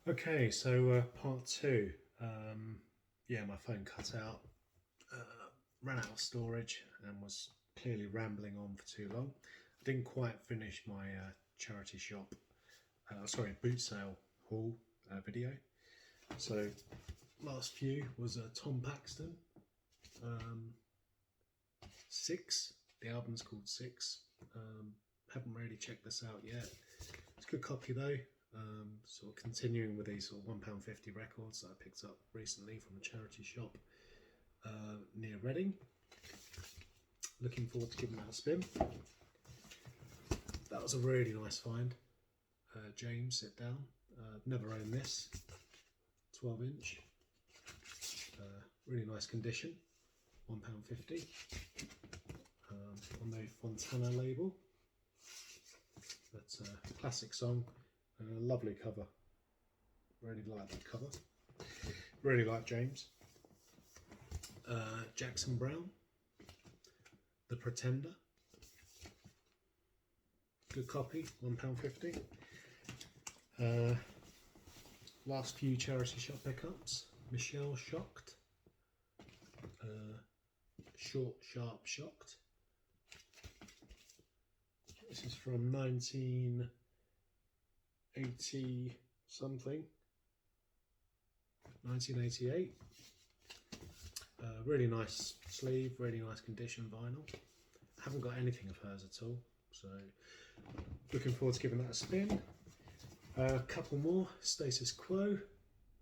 Okay, so part two. Yeah, my phone cut out, ran out of storage, and was clearly rambling on for too long. I didn't quite finish my charity shop, boot sale haul video. So, last few was Tom Paxton, um, Six. The album's called Six. Haven't really checked this out yet. It's a good copy though. Sort of continuing with these sort of £1.50 records that I picked up recently from a charity shop near Reading. Looking forward to giving that a spin. That was a really nice find. James, sit down. Never owned this. 12-inch. Really nice condition. £1.50. On the Fontana label. That's a classic song and a lovely cover. Really like that cover. Really like James. Jackson Browne, The Pretender. Good copy, £1.50. Last few charity shop pickups. Michelle Shocked. Short, Sharp, Shocked. This is from 1980 something. 1988. Really nice sleeve, really nice condition vinyl. Haven't got anything of hers at all, so looking forward to giving that a spin. A couple more. Status Quo,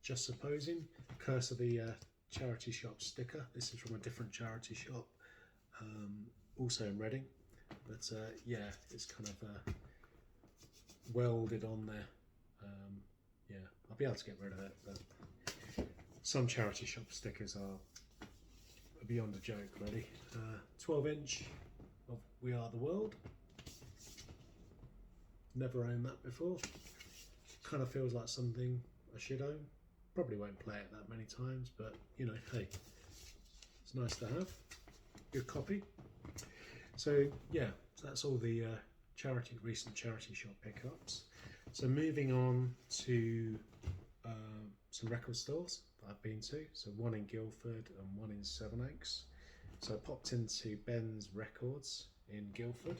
Just Supposing, Curse of the charity shop sticker. This is from a different charity shop, also in Reading, but yeah, it's kind of welded on there. Yeah, I'll be able to get rid of it, but some charity shop stickers are beyond a joke, really. 12-inch of We Are the World. Never owned that before. Kind of feels like something I should own. Probably won't play it that many times, but you know, hey, it's nice to have. Good copy. So yeah, so that's all the recent charity shop pickups. So moving on to some record stores that I've been to. So one in Guildford and one in Sevenoaks. So I popped into Ben's Records in Guildford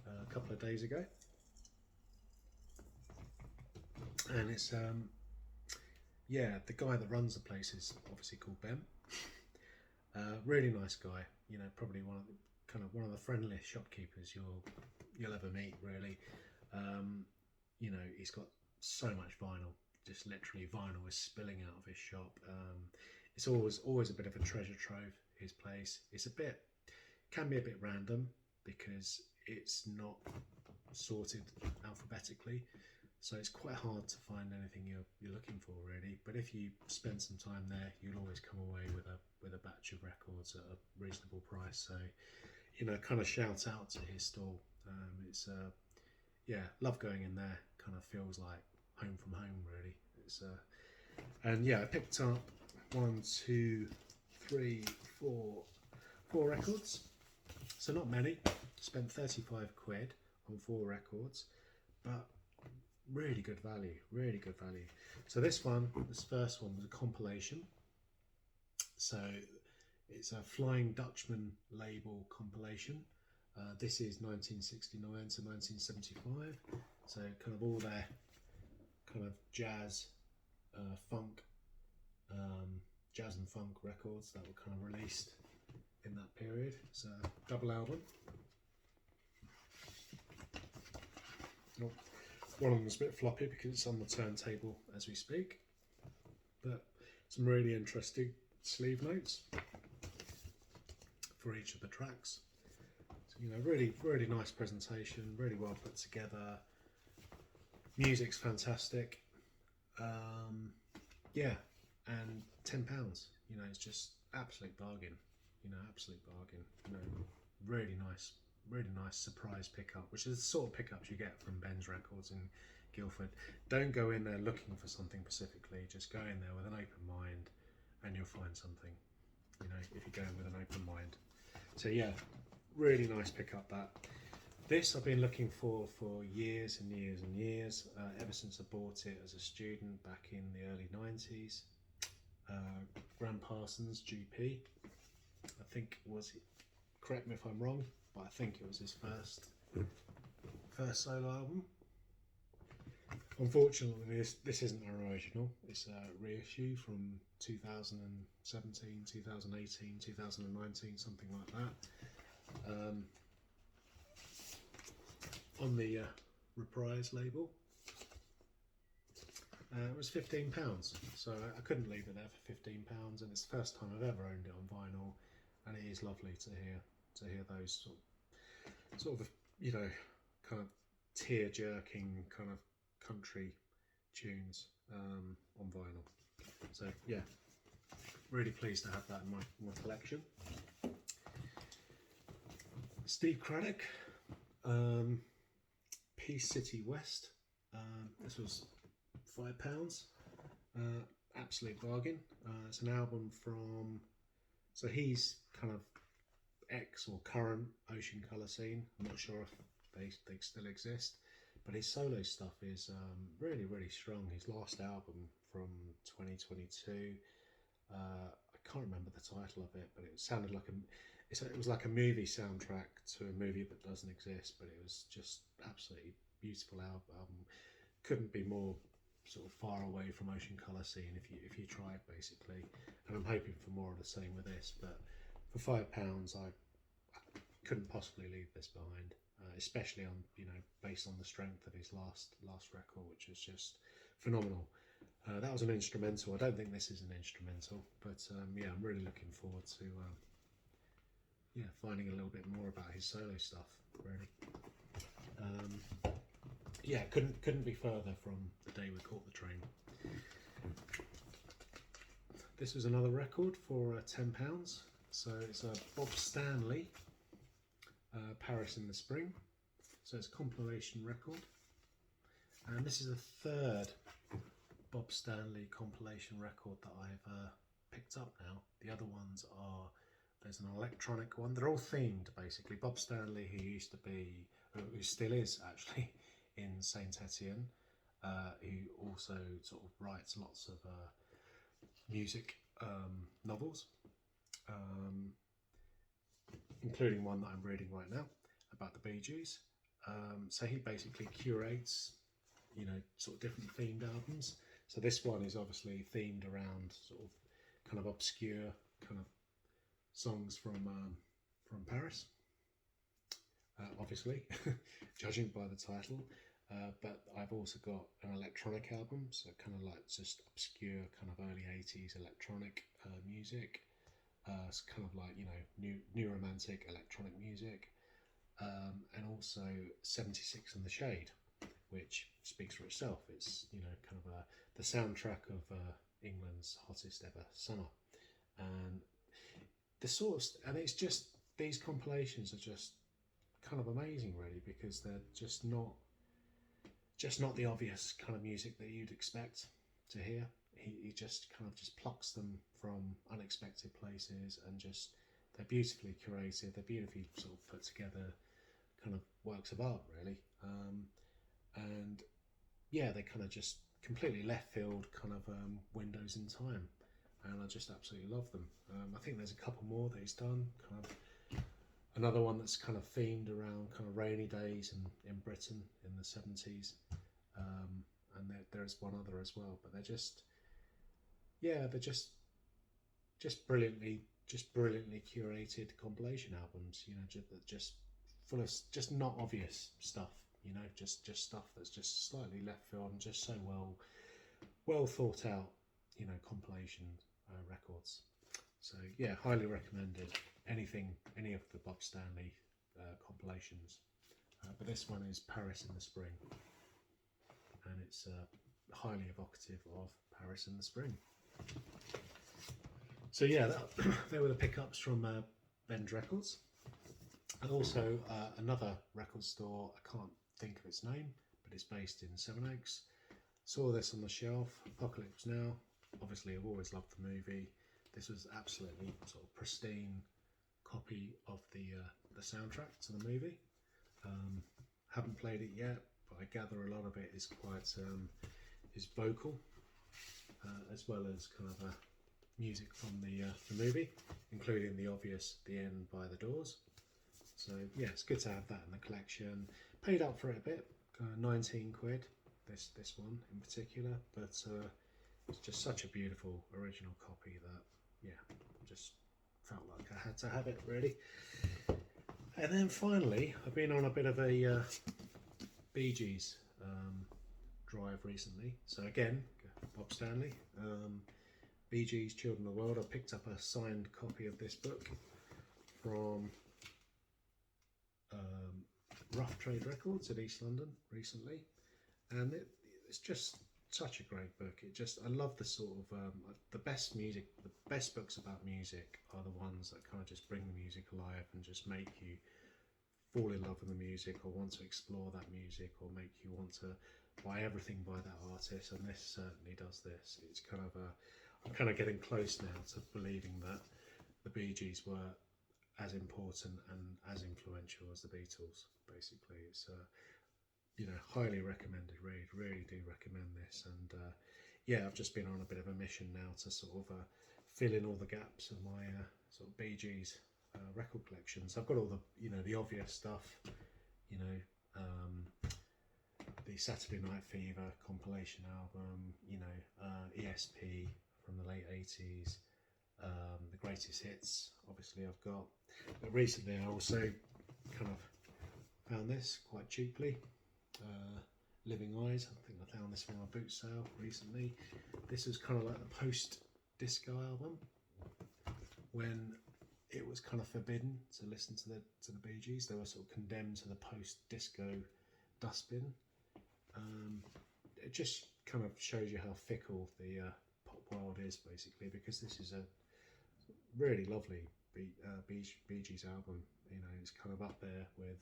a couple of days ago, and it's yeah, the guy that runs the place is obviously called Ben. Really nice guy. You know, probably one of the friendliest shopkeepers you'll ever meet. Really, you know, he's got so much vinyl. Just literally, vinyl is spilling out of his shop. It's always a bit of a treasure trove. His place. Can be a bit random because it's not sorted alphabetically. So it's quite hard to find anything you're looking for, really. But if you spend some time there, you'll always come away with a batch of records at a reasonable price. So, you know, kind of shout out to his stall. It's yeah, love going in there. Kind of feels like home from home, really. It's and yeah, I picked up one, two, three, four records. So not many. Spent 35 quid on 4 records, but really good value, really good value. So this first one was a compilation. So it's a Flying Dutchman label compilation. This is 1969 to 1975. So kind of all their kind of jazz, funk, jazz and funk records that were kind of released in that period. It's a double album. Oh, one of them is a bit floppy because it's on the turntable as we speak, but some really interesting sleeve notes for each of the tracks. So, you know, really nice presentation, really well put together. Music's fantastic. Yeah, and £10. You know, it's just absolute bargain. You know, absolute bargain. You know, really nice surprise pickup, which is the sort of pickups you get from Ben's Records in Guildford. Don't go in there looking for something specifically, just go in there with an open mind and you'll find something, you know, if you go in with an open mind. So yeah, really nice pickup that. This I've been looking for years and years and years, ever since I bought it as a student back in the early 90s. Graham Parsons, GP, I think it was, correct me if I'm wrong, but I think it was his first solo album. Unfortunately, this isn't an original. It's a reissue from 2017, 2018, 2019, something like that. On the Reprise label. It was £15, so I couldn't leave it there for £15, and it's the first time I've ever owned it on vinyl, and it is lovely to hear those sort of you know, kind of tear-jerking kind of country tunes on vinyl. So yeah, really pleased to have that in my collection. Steve Craddock, Peace City West. This was £5. Absolute bargain. It's an album from, so he's kind of ex or current Ocean Colour Scene. I'm not sure if they still exist, but his solo stuff is really, really strong. His last album from 2022, I can't remember the title of it, but it sounded like it was like a movie soundtrack to a movie that doesn't exist, but it was just absolutely beautiful album. Couldn't be more sort of far away from Ocean Colour Scene if you tried, basically. And I'm hoping for more of the same with this, but for £5 I couldn't possibly leave this behind, especially on, you know, based on the strength of his last record, which was just phenomenal. That was an instrumental. I don't think this is an instrumental, but yeah, I'm really looking forward to finding a little bit more about his solo stuff, really. Yeah, couldn't be further from The Day We Caught the Train. This was another record for £10. So it's a Bob Stanley, Paris in the Spring. So it's a compilation record, and this is the third Bob Stanley compilation record that I've picked up now. The other ones are, there's an electronic one. They're all themed, basically. Bob Stanley, who used to be, who still is actually, in Saint Etienne, who also sort of writes lots of music novels, including one that I'm reading right now about the Bee Gees. So he basically curates, you know, sort of different themed albums. So this one is obviously themed around sort of kind of obscure kind of songs from Paris, obviously, judging by the title. But I've also got an electronic album, so kind of like just obscure kind of early 80s electronic music. It's kind of like, you know, new romantic electronic music, and also 76 and the Shade, which speaks for itself. It's, you know, kind of the soundtrack of England's hottest ever summer, and and it's just, these compilations are just kind of amazing, really, because they're just not the obvious kind of music that you'd expect to hear. He just kind of just plucks them from unexpected places, and just, they're beautifully curated, they're beautifully sort of put together kind of works of art, really. And yeah, they kind of just completely left field kind of windows in time, and I just absolutely love them. I think there's a couple more that he's done, kind of another one that's kind of themed around kind of rainy days in Britain in the 70s, and there's one other as well, but they're just, yeah, they're just brilliantly curated compilation albums, you know, just full of just not obvious stuff, you know, just stuff that's just slightly left field, and just so well thought out, you know, compilation records. So yeah, highly recommended. Any of the Bob Stanley compilations, but this one is Paris in the Spring, and it's highly evocative of Paris in the Spring. So yeah, they were the pickups from Ben's Records, and also another record store, I can't think of its name, but it's based in Sevenoaks. Saw this on the shelf, Apocalypse Now. Obviously, I've always loved the movie. This was absolutely sort of pristine copy of the soundtrack to the movie. Haven't played it yet, but I gather a lot of it is quite is vocal, as well as kind of music from the movie, including the obvious "The End" by The Doors. So yeah, it's good to have that in the collection. Paid up for it a bit, 19 quid. This one in particular, but it's just such a beautiful original copy that yeah, just felt like I had to have it really. And then finally, I've been on a bit of a Bee Gees drive recently. So again, Bob Stanley, Bee Gees, Children of the World. I picked up a signed copy of this book from Rough Trade Records at East London recently, and it's just such a great book. I love the sort of the best music, the best books about music are the ones that kind of just bring the music alive and just make you fall in love with the music or want to explore that music or make you want to buy everything by that artist. And this certainly does this. It's kind of I'm kind of getting close now to believing that the Bee Gees were as important and as influential as the Beatles. Basically, it's highly recommended read. Really do recommend this. And yeah, I've just been on a bit of a mission now to sort of fill in all the gaps of my sort of Bee Gees record collections. I've got all the obvious stuff, the Saturday Night Fever compilation album, ESP from the late 80s, the greatest hits obviously I've got. But recently I also kind of found this quite cheaply, Living Eyes. I think I found this from a boot sale recently. This was kind of like the post-disco album when it was kind of forbidden to listen to the Bee Gees. They were sort of condemned to the post-disco dustbin. It just kind of shows you how fickle the pop world is, basically, because this is a really lovely Bee Gees album. It's kind of up there with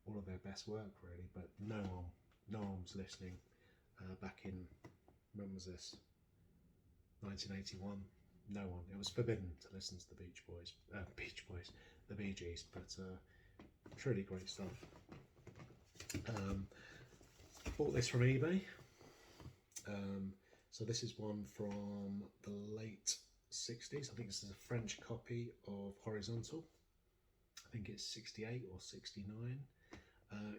all of their best work, really. But no one was listening back in, when was this? 1981. No one. It was forbidden to listen to the the Bee Gees. But truly great stuff. Bought this from eBay. So this is one from the late 60s. I think this is a French copy of Horizontal. I think it's 68 or 69.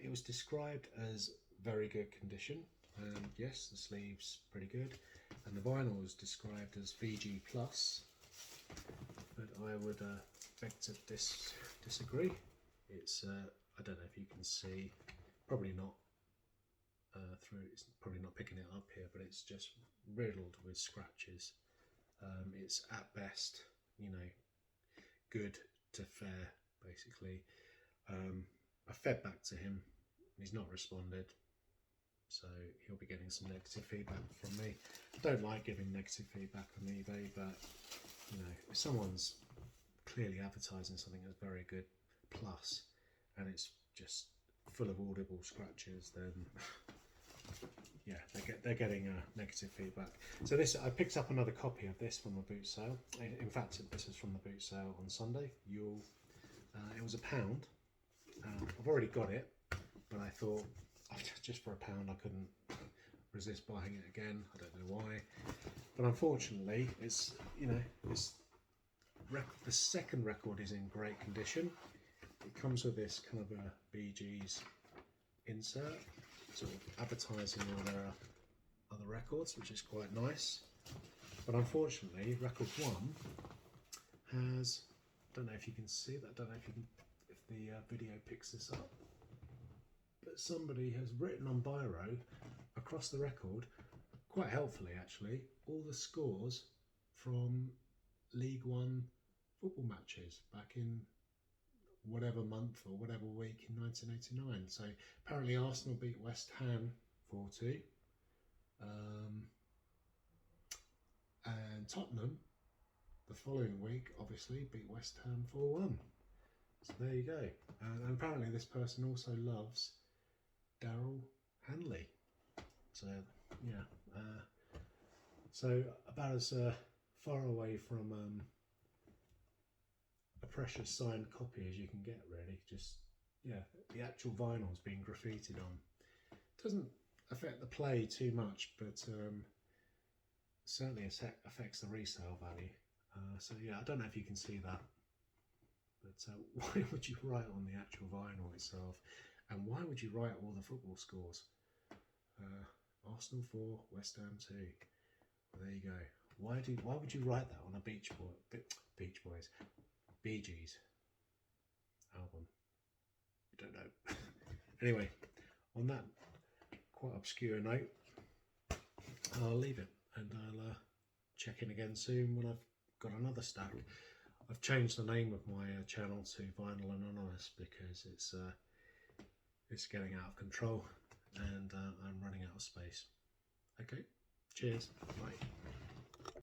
It was described as very good condition, and yes, the sleeve's pretty good, and the vinyl was described as VG Plus, but I would beg to disagree. It's I don't know if you can see, probably not it's probably not picking it up here, but it's just riddled with scratches. It's at best, good to fair, basically. I fed back to him, he's not responded, so he'll be getting some negative feedback from me. I don't like giving negative feedback on eBay, but if someone's clearly advertising something that's very good plus and it's just full of audible scratches, then yeah, they're getting negative feedback. So I picked up another copy of this from a boot sale. In fact, this is from the boot sale on Sunday. It was £1. I've already got it, but I thought just for £1 I couldn't resist buying it again. I don't know why, but unfortunately, the second record is in great condition. It comes with this kind of a Bee Gees insert, sort of advertising all their other records, which is quite nice. But unfortunately, record 1 has, don't know if you can see that, don't know if the video picks this up, but somebody has written on biro across the record, quite helpfully actually, all the scores from League One football matches back in whatever month or whatever week in 1989. So apparently Arsenal beat West Ham 4-2, and Tottenham the following week obviously beat West Ham 4-1. So there you go. And apparently this person also loves Daryl Hanley. So yeah, so about as far away from a precious signed copy as you can get, really. Just yeah, the actual vinyl's been graffitied on. Doesn't affect the play too much, but certainly affects the resale value. So yeah, I don't know if you can see that, but why would you write on the actual vinyl itself, and why would you write all the football scores? Arsenal 4, West Ham 2. Well, there you go. Why would you write that on a Beach Boys, Bee Gees album? I don't know. Anyway, on that quite obscure note, I'll leave it, and I'll check in again soon when I've got another stack. I've changed the name of my channel to Vinyl Anonymous because it's getting out of control, and I'm running out of space. Okay, cheers, bye.